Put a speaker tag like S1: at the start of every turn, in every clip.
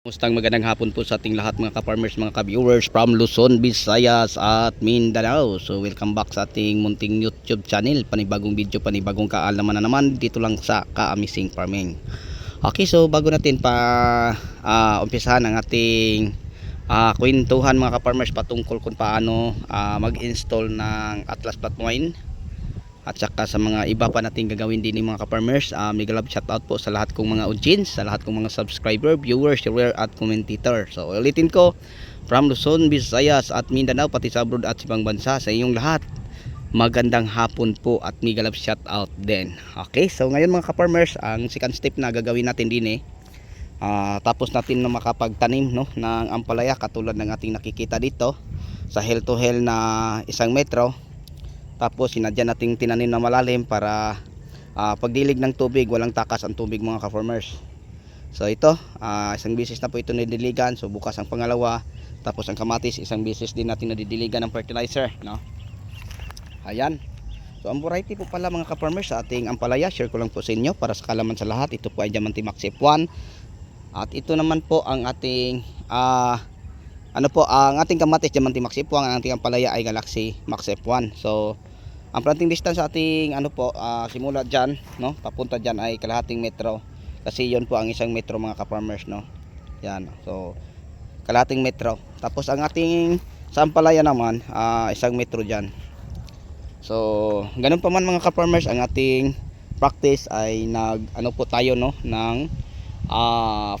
S1: Mustang magandang hapon po sa ating lahat mga ka-farmers, mga ka-viewers from Luzon, Visayas at Mindanao. So welcome back sa ating munting YouTube channel. Panibagong video, panibagong kaalaman na naman dito lang sa Ka-Amazing Farming. Okay, so bago natin umpisahan ang ating kwentuhan mga ka-farmers patungkol kung paano mag-install ng Atlas Flat Twine at saka sa mga iba pa natin gagawin din ng mga ka-farmers. Mega love shoutout po sa lahat kong mga audience, sa lahat kong mga subscriber, viewers, sharer at commentator. So ulitin ko, from Luzon, Visayas at Mindanao, pati sa abroad at ibang bansa, sa inyong lahat magandang hapon po at mega love shoutout din. Okay, so ngayon mga ka-farmers, ang second step na gagawin natin din tapos natin na makapagtanim ng ampalaya katulad ng ating nakikita dito sa hill to hill na 1 metro. Tapos sinadya nating tinanim na malalim para pagdilig ng tubig, walang takas ang tubig mga ka-farmers. So ito, isang bisis na po ito nidiligan. So bukas ang pangalawa. Tapos ang kamatis, isang bisis din natin nadidiligan ng fertilizer, no? Ayan. So ang variety po pala mga ka-farmers sa ating ampalaya, share ko lang po sa inyo para sa kalaman sa lahat. Ito po ay Diamante Max F1. At ito naman po ang ating ang ating kamatis Diamante Max F1, ang ating ampalaya ay Galaxy Max F1. So ang planting distance sa ating simula dyan, no, papunta dyan ay kalahating metro. Kasi yun po ang 1 metro mga ka-farmers, no. Yan. So kalahating metro. Tapos ang ating sa ampalaya naman 1 metro dyan. So ganun pa man mga ka-farmers, ang ating practice ay po tayo, no, ng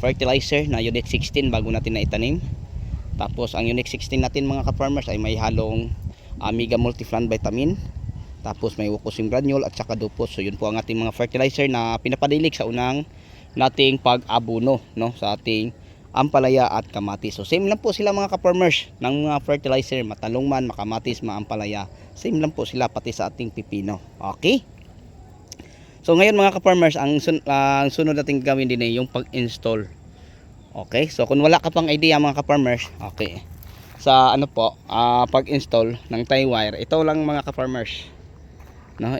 S1: fertilizer na Unit 16 bago natin na itanim. Tapos ang Unit 16 natin mga ka-farmers ay may halong Mega Multi-Plant Vitamin. Tapos may Wukosim granule at saka dupos. So yun po ang ating mga fertilizer na pinapadilig sa unang nating pag-abono, no, sa ating ampalaya at kamatis. So same lang po sila mga ka-farmers ng mga fertilizer, matalong man, makamatis, maampalaya. Same lang po sila pati sa ating pipino. Okay? So ngayon mga ka-farmers, ang sunod nating gawin din ay yung pag-install. Okay? So kung wala ka pang idea mga ka-farmers, okay, sa pag-install ng tie wire, ito lang mga ka-farmers, no,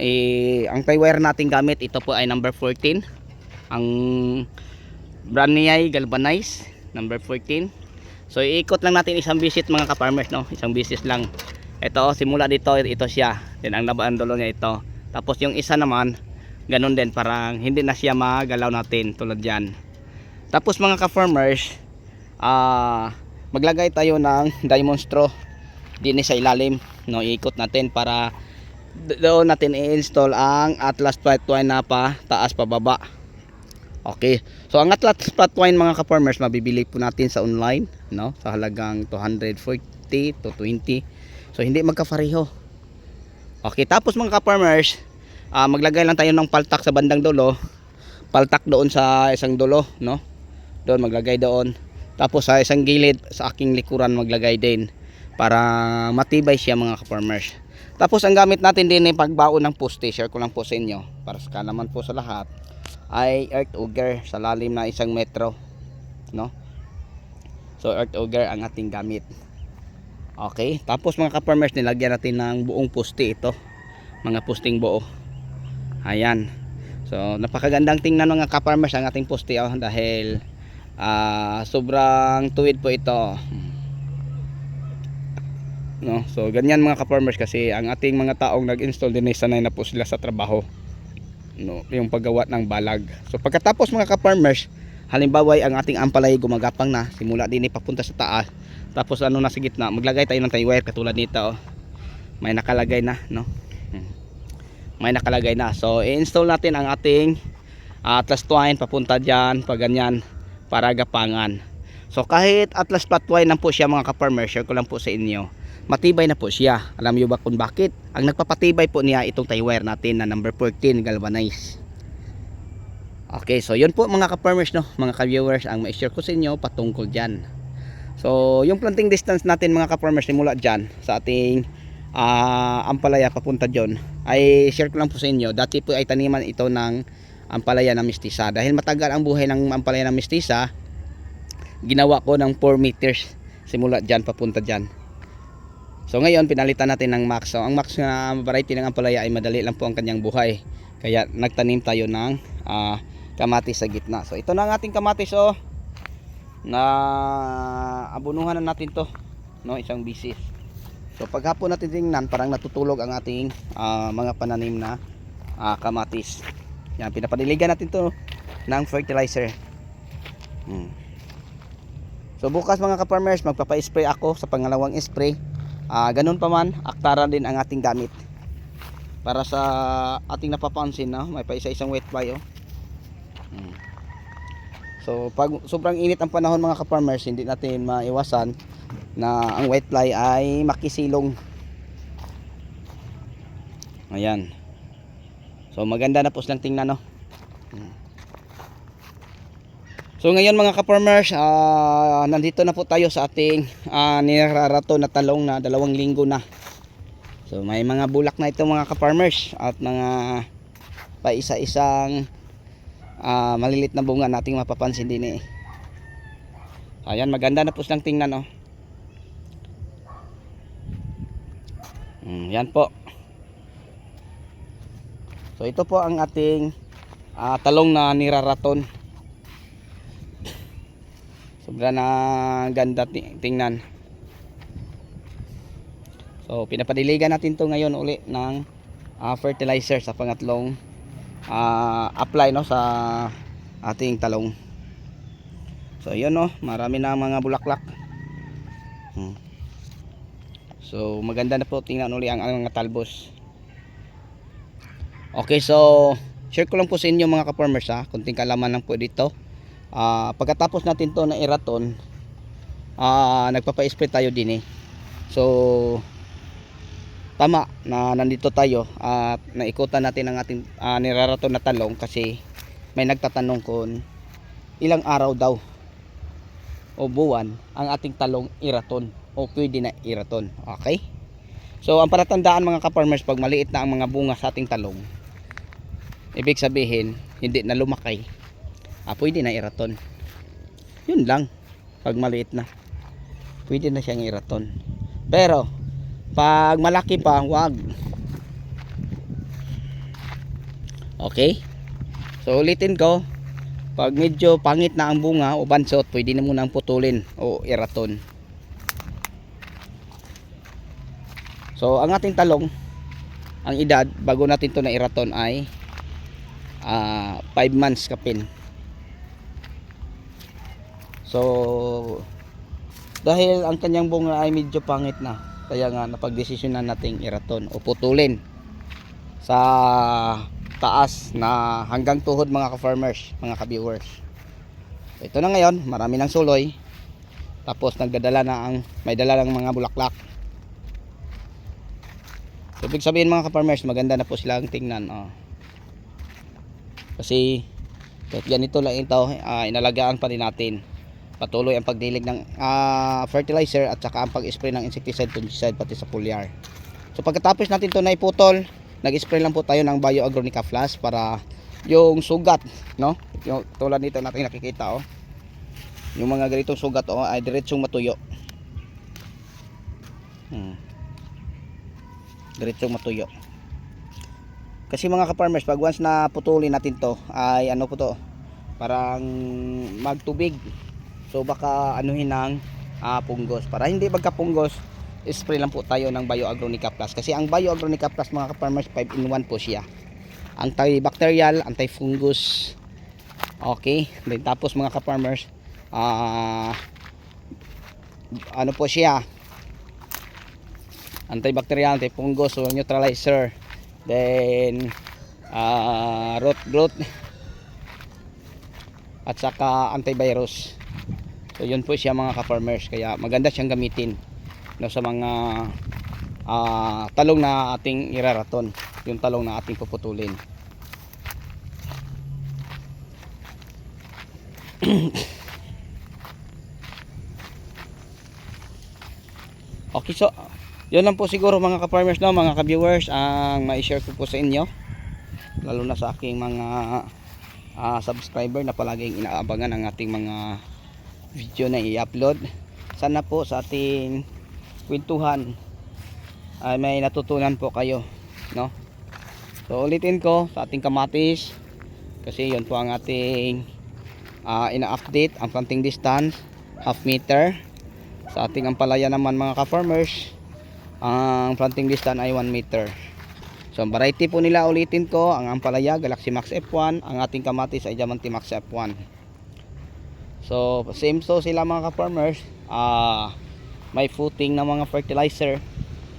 S1: ang tie wire natin gamit, ito po ay number 14. Ang brand niya ay galvanized number 14. So iikot lang natin isang visit mga ka-farmers, no, isang visit lang. Ito simula dito, ito siya, then ang nabaandulo niya ito. Tapos yung isa naman ganun din, parang hindi na siya magalaw natin tulad yan. Tapos mga ka-farmers, maglagay tayo ng diamond straw din sa ilalim, no, iikot natin para doon natin i-install ang Atlas Flat Twine na pa taas pababa. Okay, so ang Atlas Flat Twine mga ka-farmers, mabibili po natin sa online, no, sa halagang 240 to 20. So hindi magkapareho. Okay, tapos mga ka-farmers, maglagay lang tayo ng paltak sa bandang dulo, paltak doon sa isang dulo, no, doon maglagay doon. Tapos sa isang gilid sa aking likuran maglagay din para matibay siya mga ka-farmers. Tapos ang gamit natin din ay pagbaon ng poste, share ko lang po sa inyo para sa kalaman po sa lahat, ay earth auger sa lalim na 1 metro, no. So earth auger ang ating gamit. Okay, tapos mga ka-farmers, nilagyan natin ng buong poste ito, mga posting buo. Ayan. So napakagandang tingnan mga ka-farmers ang ating poste, dahil sobrang tuwid po ito, no. So ganyan mga ka-farmers, kasi ang ating mga taong nag-install din ay sanay na po sila sa trabaho, no, yung paggawa ng balag. So pagkatapos mga ka-farmers, halimbawa ang ating ampalay gumagapang na, simula din papunta sa taas, tapos nasa gitna, maglagay tayo ng tie wire katulad nito, may nakalagay na, no, may nakalagay na. So i-install natin ang ating Atlas Twine papunta dyan, pag ganyan, para gapangan. So kahit Atlas Flat Twine lang po siya mga ka-farmers, share ko lang po sa inyo, matibay na po siya. Alam niyo ba kung bakit? Ang nagpapatibay po niya itong tie wire natin na number 14 galvanized. Okay, so yun po mga ka-farmers, no, mga ka-viewers, ang ma-share ko sa inyo patungkol dyan. So yung planting distance natin mga ka-farmers, simula dyan sa ating ampalaya papunta dyan, ay share ko lang po sa inyo. Dati po ay taniman ito ng ampalaya na mistisa. Dahil matagal ang buhay ng ampalaya na mistisa, ginawa ko ng 4 meters simula dyan papunta dyan. So ngayon pinalitan natin ng Max. So ang Max na variety ng ampalaya ay madali lang po ang kanyang buhay, kaya nagtanim tayo ng kamatis sa gitna. So ito na ang ating kamatis, na abunuhan na natin to, no, isang bisis. So paghapon natin tingnan, parang natutulog ang ating mga pananim na kamatis. Yan, pinapadiligan natin to ng fertilizer. So bukas mga ka-farmers, magpapa-spray ako sa pangalawang spray. Ganun pa man, aktaran din ang ating gamit. Para sa ating napapansin, no? May pa isa-isang wet fly, oh. So pag sobrang init ang panahon mga ka-farmers, hindi natin maiwasan na ang white fly ay makisilong. Ayan. So maganda na po silang tingnan, no. So ngayon mga ka-farmers, nandito na po tayo sa ating nirarato na talong na 2 linggo na. So may mga bulak na ito mga ka-farmers at mga pa isa-isang malilit na bunga nating mapapansin din eh. Ayan, maganda na po silang tingnan, oh. Yan po. So ito po ang ating talong na niraraton. Sobra na ganda tingnan. So pinapadiligan natin to ngayon uli ng fertilizer sa pangatlong apply, no, sa ating talong. So yun, no, marami na mga bulaklak. So maganda na po tingnan uli ang mga talbos. Okay, so share ko lang po sa inyo mga ka-farmers, kunting kalaman lang po dito. Pagkatapos natin to na iraton, nagpapa-spray tayo din eh. So tama na nandito tayo at naikutan natin ang ating niraraton na talong, kasi may nagtatanong kung ilang araw daw o buwan ang ating talong iraton o pwede na iraton. Okay, so ang palatandaan mga ka-farmers, pag maliit na ang mga bunga sa ating talong, ibig sabihin hindi na lumaki, pwede na iraton. Yun lang. Pag maliit na, pwede na siyang iraton. Pero pag malaki pa, wag. Okay, so ulitin ko, pag medyo pangit na ang bunga o bansot, pwede na munang putulin o iraton. So ang ating talong, ang edad bago natin to na iraton ay 5 months kapin. So dahil ang kanyang bunga ay medyo pangit na, kaya nga napagdesisyonan nating iraton o putulin sa taas na hanggang tuhod mga ka-farmers, mga ka-viewers. So, ito na ngayon, marami ng suloy, tapos nagdadala na may dala ng mga bulaklak. So ibig sabihin mga ka-farmers, maganda na po silang tingnan, kasi kahit ganito lang ito, inalagaan pa rin natin. Patuloy ang pagdilig ng fertilizer at saka ang pag-spray ng insecticide, fungicide, pati sa foliar. So pagkatapos natin ito na iputol, nag-spray lang po tayo ng Bio Agronica Plus para yung sugat, no, yung tulad nito natin nakikita, yung mga ganitong sugat ay diretsong matuyo. Diretsong matuyo. Kasi mga ka-farmers, pag once na putulin natin to, ay ano po to, parang magtubig. So baka anuhin ng punggos. Para hindi magkapunggos, spray lang po tayo ng Bio Agronica Plus. Kasi ang Bio Agronica Plus mga ka-farmers, 5-in-1 po siya. Antibacterial, antifungus. Okay, then tapos mga ka-farmers, ano po siya, antibacterial, antifungus, so neutralizer, then root growth, at saka antivirus. So yun po siya mga ka-farmers, kaya maganda siyang gamitin, no, sa mga talong na ating iraraton, yung talong na ating puputulin. Okay, so yun lang po siguro mga ka-farmers, no, mga ka-viewers, ang ma-share ko po sa inyo, lalo na sa aking mga subscriber na palaging inaabangan ang ating mga video na i-upload. Sana po sa ating kwentuhan ay may natutunan po kayo, no. So ulitin ko, sa ating kamatis, kasi yun po ang ating ina-update, ang planting distance. half meter. Sa ating ampalaya naman mga ka-farmers, ang planting distance ay 1 meter. So ang variety po nila, ulitin ko, ang ampalaya Galaxy Max F1, ang ating kamatis ay Diamante Max F1. So same so sila mga ka-farmers, may footing na mga fertilizer.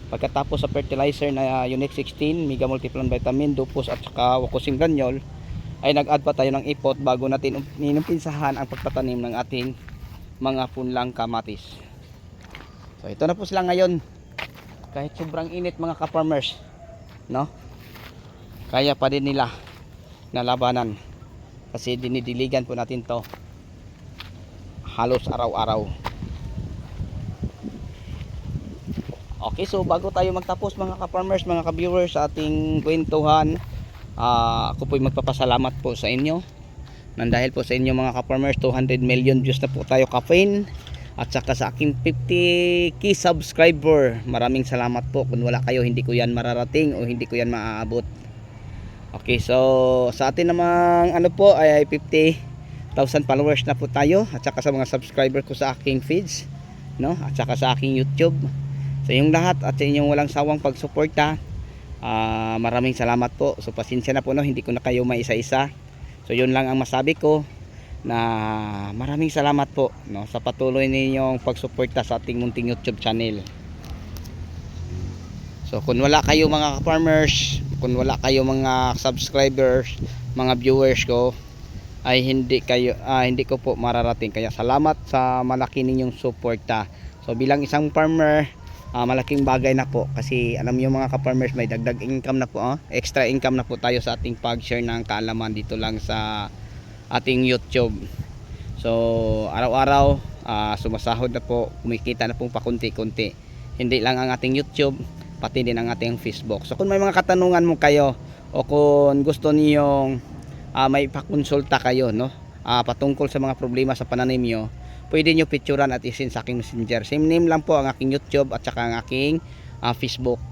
S1: Pagkatapos sa fertilizer na Unique 16, Mega Multiplan Vitamin, Dupos at saka Wacosin Granule, ay nag-add pa tayo ng ipot bago natin inumpisahan ang pagtatanim ng ating mga punlang kamatis. So ito na po sila ngayon. Kahit sobrang init mga ka-farmers, no? Kaya pa din nila nalabanan kasi dinidiligan po natin to halos araw-araw. Okay, so bago tayo magtapos mga ka-farmers, mga ka-viewers sa ating kwentuhan, ako po'y magpapasalamat po sa inyo. Nang dahil po sa inyo mga ka-farmers, 200 million views na po tayo ka-fin. At saka sa aking 50k subscriber, maraming salamat po. Kung wala kayo, hindi ko yan mararating o hindi ko yan maaabot. Okay, so sa atin namang ano po ay 50,000 followers na po tayo. At saka sa mga subscriber ko sa aking feeds, no? At saka sa aking YouTube. Sa inyong lahat at sa inyong walang sawang pagsuporta, maraming salamat po. So pasensya na po, no, hindi ko na kayo maisa-isa. So yun lang ang masabi ko, na maraming salamat po, no, sa patuloy ninyong pagsuporta sa ating munting YouTube channel. So kung wala kayo mga farmers, kung wala kayo mga subscribers, mga viewers ko, ay hindi ko po mararating. Kaya salamat sa malaki ninyong suporta. So bilang isang farmer, malaking bagay na po kasi alam niyo mga ka-farmers, may dagdag income na po, extra income na po tayo sa ating pag-share ng kaalaman dito lang sa ating YouTube. So araw-araw sumasahod na po, kumikita na pong pakunti-kunti. Hindi lang ang ating YouTube, pati din ang ating Facebook. So kung may mga katanungan mo kayo o kung gusto niyong may pakonsulta kayo, no, patungkol sa mga problema sa pananim niyo, pwede nyo picturean at isin sa aking messenger. Same name lang po ang aking YouTube at saka ang aking Facebook.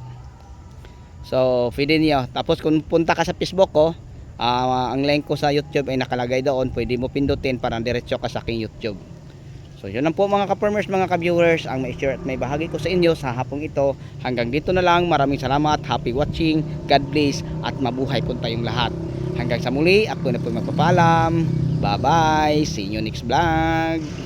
S1: So pwede nyo. Tapos kung punta ka sa Facebook ko, ang link ko sa YouTube ay nakalagay doon. Pwede mo pindutin para diretso ka sa aking YouTube. So yun lang po mga ka-farmers, mga ka-viewers, ang may-share at may bahagi ko sa inyo sa hapong ito. Hanggang dito na lang. Maraming salamat. Happy watching. God bless at mabuhay po tayong lahat. Hanggang sa muli, ako na po magpapaalam. Bye bye. See you next vlog.